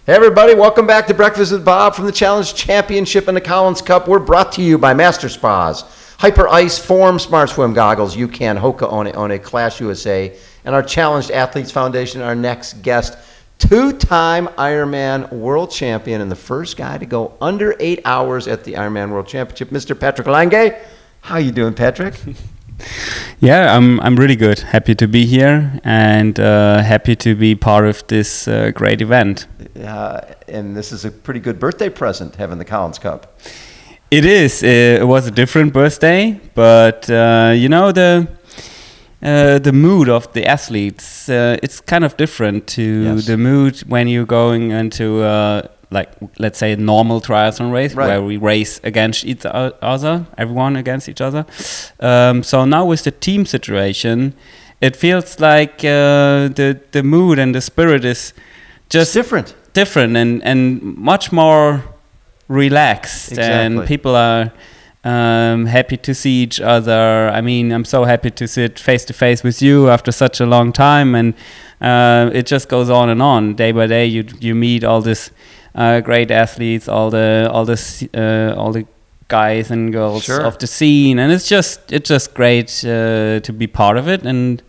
Hey everybody, welcome back to Breakfast with Bob from the Challenge Championship and the Collins Cup. We're brought to you by Master Spas, Hyperice, Form, Smart Swim Goggles, UCAN, HOKA, One, Clash USA, and our Challenged Athletes Foundation. Our next guest, two-time Ironman world champion and the first guy to go under 8 hours at the Ironman World Championship, Mr. Patrick Lange. How you doing, Patrick? Yeah, I'm really good. Happy to be here and happy to be part of this great event. And this is a pretty good birthday present, having the Collins Cup. It is. It was a different birthday, but the mood of the athletes, it's kind of different to the mood when you're going into let's say a normal triathlon race, right, where we race against each other, everyone against each other. So now with the team situation, it feels like the mood and the spirit is just different and much more relaxed. Exactly. And people are happy to see each other. I mean, I'm so happy to sit face to face with you after such a long time, and it just goes on and on. Day by day, you meet all this great athletes, all the guys and girls of the scene, and it's just great to be part of it. And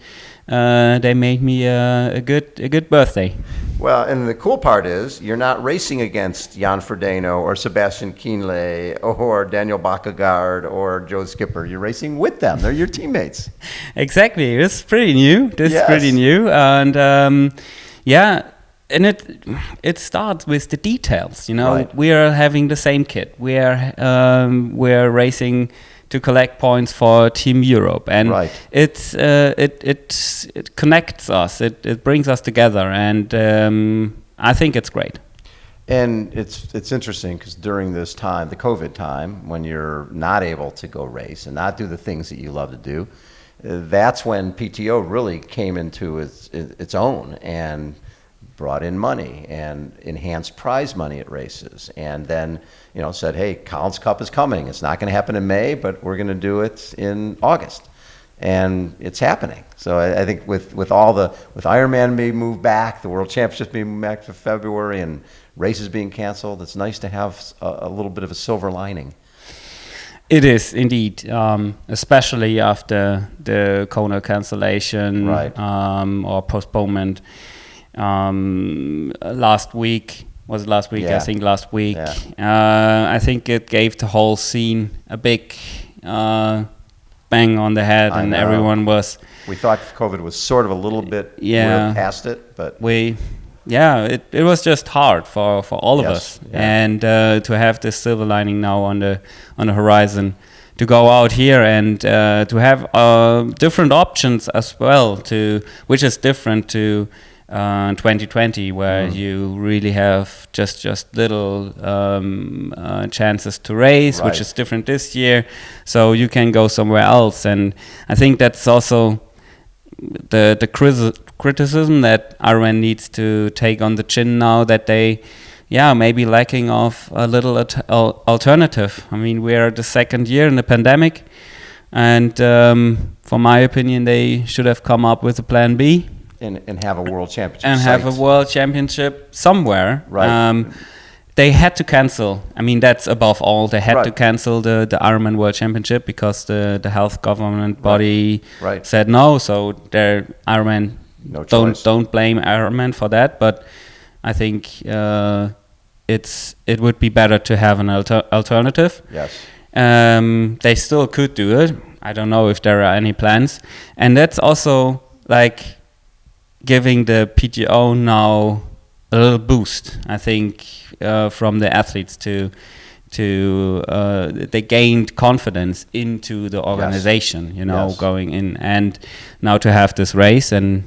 they made me a good birthday. Well, and the cool part is you're not racing against Jan Frodeno or Sebastian Kienle or Daniel Bakkegaard or Joe Skipper. You're racing with them. They're your teammates. Exactly. It's pretty new. And and it starts with the details. Right. We are having the same kit. We're racing to collect points for Team Europe, and right, it connects us. It brings us together, and I think it's great. And it's interesting because during this time, the COVID time, when you're not able to go race and not do the things that you love to do, that's when PTO really came into its own and brought in money and enhanced prize money at races, and then said, hey, Collins Cup is coming. It's not going to happen in May, but we're going to do it in August, and it's happening. So I think with Ironman being moved back, the World Championships being moved back to February, and races being canceled, it's nice to have a little bit of a silver lining. It is indeed, especially after the Kona cancellation, right, or postponement. Last week, yeah. I think last week. Yeah. I think it gave the whole scene a big bang on the head, and everyone was. We thought COVID was sort of a little bit past it, but it was just hard for all of us, and to have this silver lining now on the horizon, to go out here and to have different options as well, which is different to 2020, where you really have just little chances to race, right, which is different this year. So you can go somewhere else, and I think that's also the criticism that Ironman needs to take on the chin now, that they maybe lacking of a little alternative. I mean, we're the second year in the pandemic, and for my opinion, they should have come up with a plan B. And have a world championship. And have a world championship somewhere. Right. They had to cancel. I mean, that's above all. They had to cancel the Ironman World Championship because the health government body said no. So Ironman, don't blame Ironman for that. But I think it would be better to have an alternative. Yes. They still could do it. I don't know if there are any plans. And that's also like giving the PTO now a little boost, I think, from the athletes to they gained confidence into the organization, going in, and now to have this race, and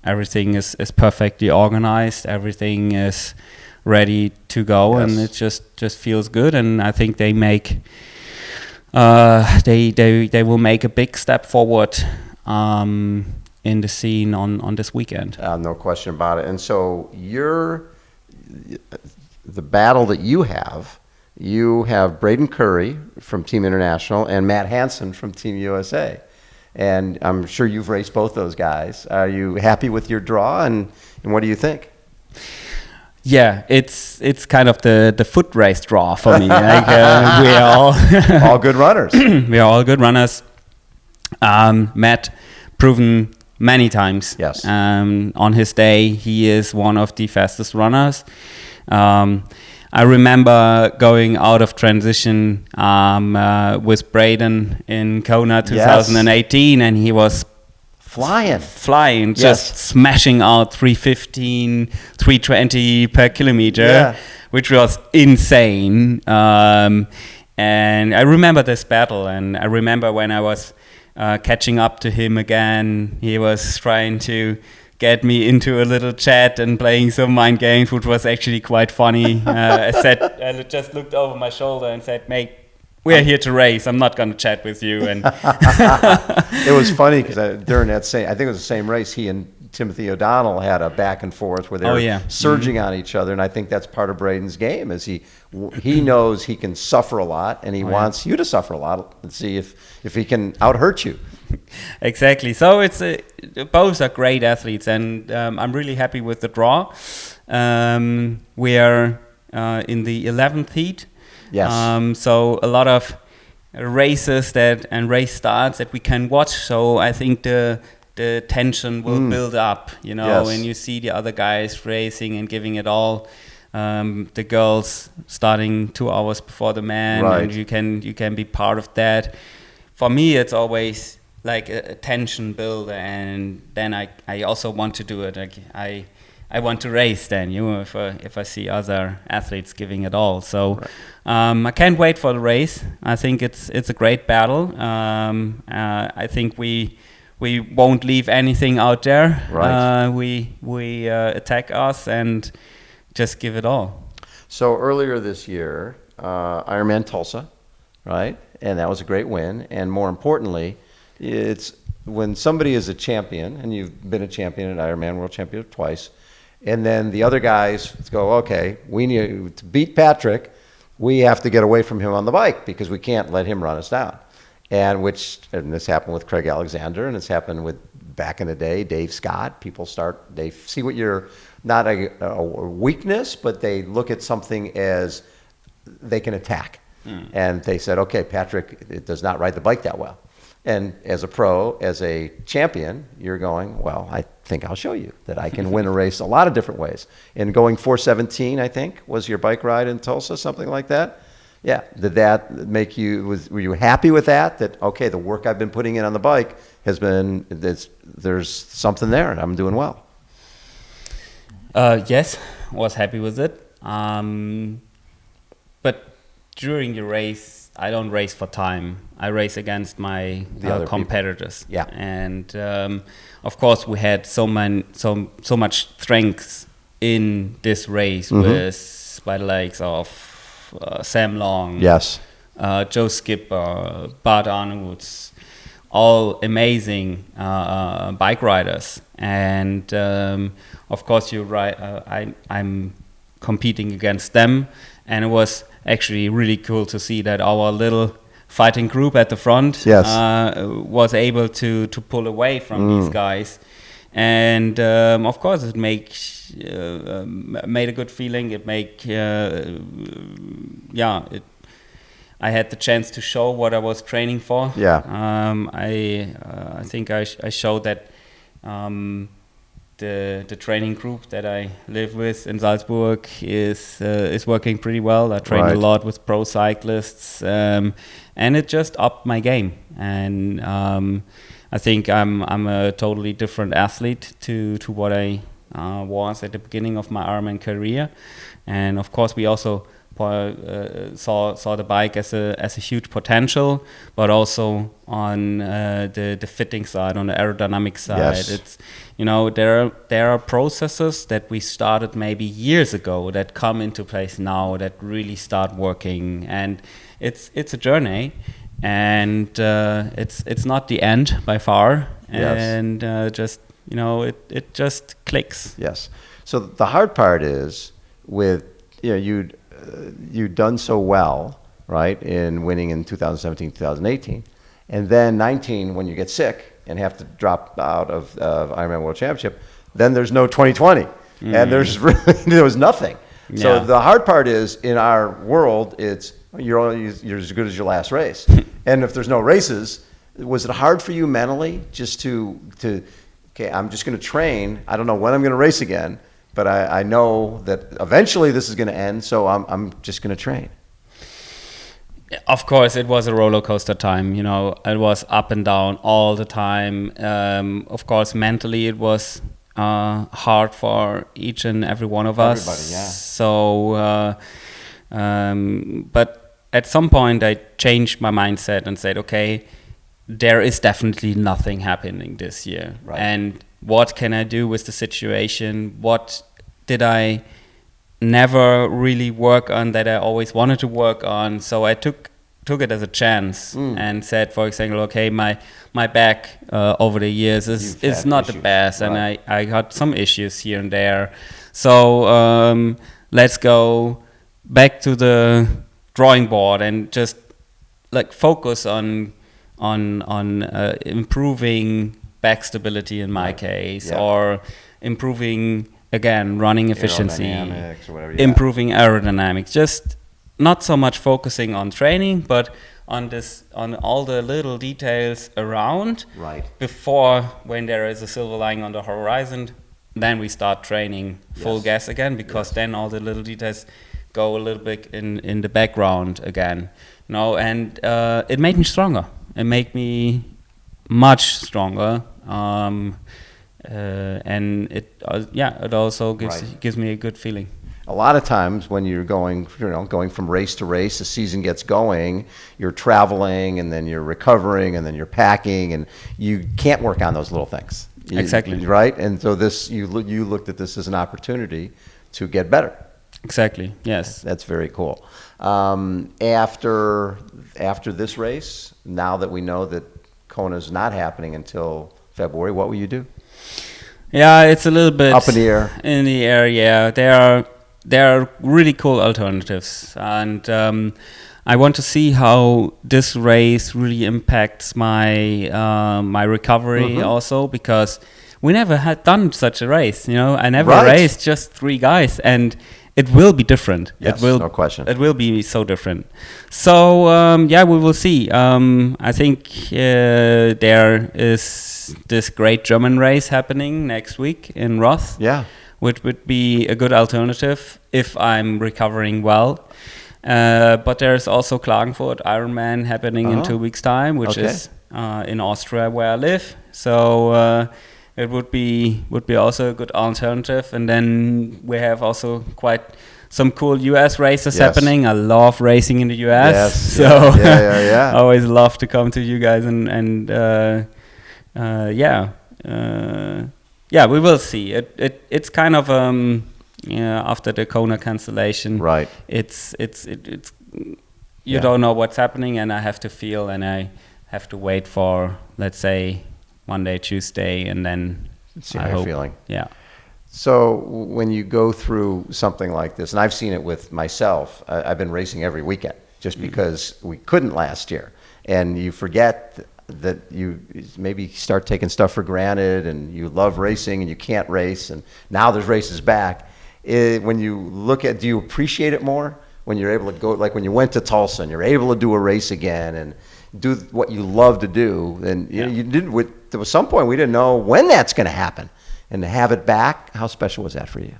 everything is perfectly organized, everything is ready to go, and it just feels good, and I think they make they will make a big step forward in the scene on this weekend. No question about it. And so the battle that you have Braden Currie from Team International and Matt Hanson from Team USA. And I'm sure you've raced both those guys. Are you happy with your draw, and what do you think? Yeah, it's kind of the foot race draw for me. Like we are all good runners. We are all good runners. Matt, proven many times. Yes. On his day, he is one of the fastest runners. I remember going out of transition with Braden in Kona 2018, and he was flying, just smashing out 315, 320 per kilometer, which was insane. And I remember this battle, and I remember when I was catching up to him again, he was trying to get me into a little chat and playing some mind games, which was actually quite funny. I just looked over my shoulder and said, "Mate, we're here to race. I'm not going to chat with you." And it was funny because during that I think it was the same race, he and Timothy O'Donnell had a back and forth where they were surging on each other, and I think that's part of Braden's game. Is he knows he can suffer a lot, and he wants you to suffer a lot and see if he can out-hurt you. Exactly. So it's both are great athletes, and I'm really happy with the draw. We are in the 11th heat. Yes. So a lot of races and race starts that we can watch. So I think the tension will build up, when you see the other guys racing and giving it all. The girls starting 2 hours before the men, and you can be part of that. For me, it's always like a tension builder, and then I also want to do it. Like I want to race then, if I see other athletes giving it all. So I can't wait for the race. I think it's a great battle. I think we won't leave anything out there. Right. We attack us and just give it all. So earlier this year, Ironman Tulsa, right? And that was a great win. And more importantly, it's when somebody is a champion, and you've been a champion at Ironman, world champion twice, and then the other guys go, okay, we need to beat Patrick. We have to get away from him on the bike because we can't let him run us down. And this happened with Craig Alexander, and it's happened with back in the day, Dave Scott. They see what you're not a weakness, but they look at something as they can attack. And they said, okay, Patrick does not ride the bike that well. And as a pro, as a champion, you're going, well, I think I'll show you that I can win a race a lot of different ways. And going 4:17, I think, was your bike ride in Tulsa, something like that? Yeah. Did that make you, were you happy with that? That, okay, the work I've been putting in on the bike has been, there's something there and I'm doing well. Yes, was happy with it. But during the race, I don't race for time. I race against my competitors. Yeah. And of course, we had so much strength in this race with by the likes of Sam Long, Joe Skipper, Bart Arnouds, all amazing bike riders. And of course, you're right. I'm competing against them, and it was actually really cool to see that our little fighting group at the front was able to pull away from these guys. And of course, it made a good feeling. I had the chance to show what I was training for. I think I showed that the training group that I live with in Salzburg is working pretty well. I train a lot with pro cyclists, and it just upped my game. And I think I'm a totally different athlete to what I was at the beginning of my Ironman career. And of course, we also saw the bike as a huge potential, but also on the fitting side, on the aerodynamic side. It's there are processes that we started maybe years ago that come into place now that really start working, and it's a journey, and it's not the end by far, and it just clicks. Yes. So the hard part is with you'd done so well, right, in winning in 2017, 2018. And then 19, when you get sick and have to drop out of Ironman World Championship, then there's no 2020. and there's really there was nothing. So Yeah. the hard part is in our world, it's you're as good as your last race, and if there's no races, was it hard for you mentally just to okay, I'm just going to train. I don't know when I'm going to race again, but I know that eventually this is going to end, so I'm just going to train. Of course, it was a roller coaster time. You know, it was up and down all the time. Of course, mentally, it was hard for each and every one of us. Everybody, yeah. So, but at some point, I changed my mindset and said, okay, there is definitely nothing happening this year. Right. And what can I do with the situation? What did I never really work on that I always wanted to work on? So I took it as a chance and said, for example, okay, my back over the years is not the best, right. And I got some issues here and there. So let's go back to the drawing board and just like focus on improving back stability in my case, or improving again running efficiency, or whatever, improving aerodynamics. Just not so much focusing on training, but on all the little details around. Right. Before, when there is a silver lining on the horizon, then we start training full gas again, because then all the little details go a little bit in the background again. No, and it made me stronger. It made me much stronger. And it also gives me a good feeling. A lot of times when you're going from race to race, the season gets going, you're traveling and then you're recovering and then you're packing, and you can't work on those little things. Exactly. Right? And so you looked at this as an opportunity to get better. Exactly. Yes. That's very cool. After this race, now that we know that Kona's not happening until February, what will you do? Yeah, it's a little bit up in the air. In the air, yeah. There are really cool alternatives, and I want to see how this race really impacts my my recovery also, because we never had done such a race. You know, I never raced just 3 guys, and it will be different. Yes, no question. It will be so different. So we will see. I think there is this great German race happening next week in Roth. Yeah. Which would be a good alternative if I'm recovering well. But there's also Klagenfurt Ironman happening in 2 weeks' time, which is in Austria where I live. So it would be also a good alternative. And then we have also quite some cool US races happening. I love racing in the US. Yes. So I always love to come to you guys and we will see. It's kind of after the Kona cancellation. Right. It's you don't know what's happening, and I have to feel, and I have to wait for, let's say, Monday, Tuesday, and then see how you're feeling. Yeah. So when you go through something like this, and I've seen it with myself, I've been racing every weekend just because we couldn't last year, and you forget that you maybe start taking stuff for granted, and you love racing and you can't race, and now there's races back. When you look at, do you appreciate it more when you're able to go, like when you went to Tulsa and you're able to do a race again and do what you love to do? And you didn't. There was some point we didn't know when that's going to happen, and to have it back, how special was that for you?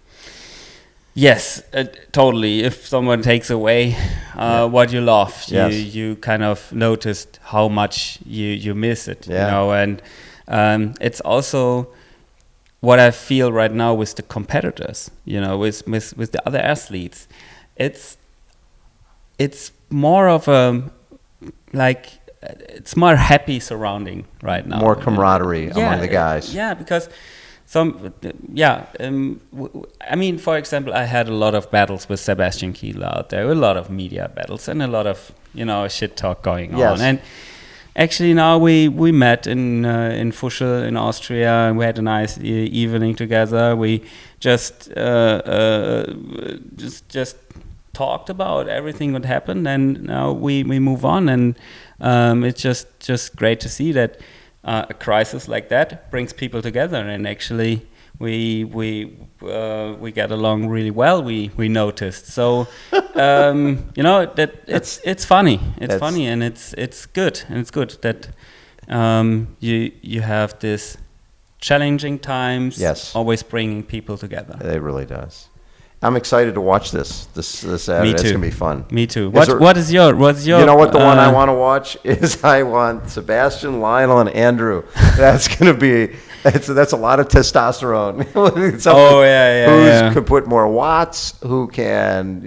Yes, totally. If someone takes away what you love, you kind of noticed how much you miss it. You know, and it's also what I feel right now with the competitors. You know, with the other athletes, it's more of a it's more happy surrounding right now. More camaraderie among the guys. Yeah, because. I mean, for example, I had a lot of battles with Sebastian Kiel out there, a lot of media battles, and a lot of shit talk going on. And actually, now we met in Fuschel in Austria, and we had a nice evening together. We just talked about everything that happened, and now we move on. And it's just great to see that. A crisis like that brings people together, and actually we get along really well. We noticed. So you know that it's funny. It's funny, and it's good, and it's good that you have this challenging times. Yes. Always bringing people together. It really does. I'm excited to watch this Saturday. Me too. It's gonna be fun. Me too. What is your? You know what the one I want to watch is I want Sebastian, Lionel, and Andrew. That's gonna be. That's a lot of testosterone. Who can put more watts? Who can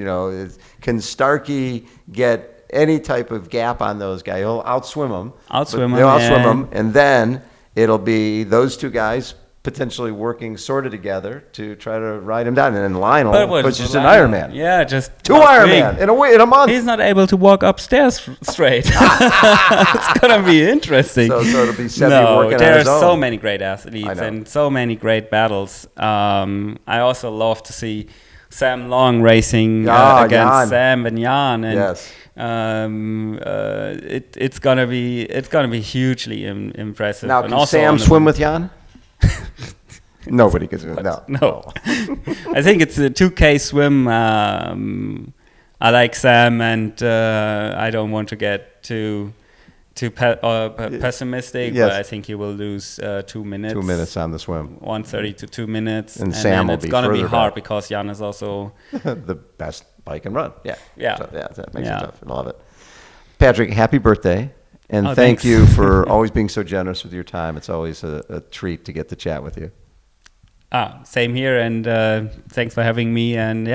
can Starkey get any type of gap on those guys? He'll outswim them. They'll outswim them, and then it'll be those two guys potentially working sort of together to try to ride him down. And then Lionel was just an Ironman. Yeah, just 2 Ironman in a month. He's not able to walk upstairs straight. It's gonna be interesting. So it'll be 70 working on there are his own. so many great athletes and so many great battles. I also love to see Sam Long racing against Jan. Sam and Jan, and Yes. it's gonna be hugely impressive. Now, and can also Sam swim with Jan? Nobody can swim. No. I think it's a 2K swim. I like Sam, and I don't want to get too pessimistic, Yes. but I think he will lose 2 minutes. 2 minutes on the swim. 1:30 to 2 minutes, And Sam will it's be gonna be further hard back. because Jan is also The best bike and run. Yeah. Yeah. So, that makes Yeah. it tough. I love it. Patrick, happy birthday. And Oh, thank thanks. you for always being so generous with your time. It's always a treat to get to chat with you. same here, and thanks for having me, and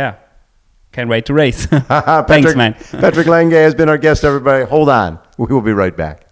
can't wait to race. Patrick, Thanks, man. Patrick Lange has been our guest, everybody. Hold on. We will be right back.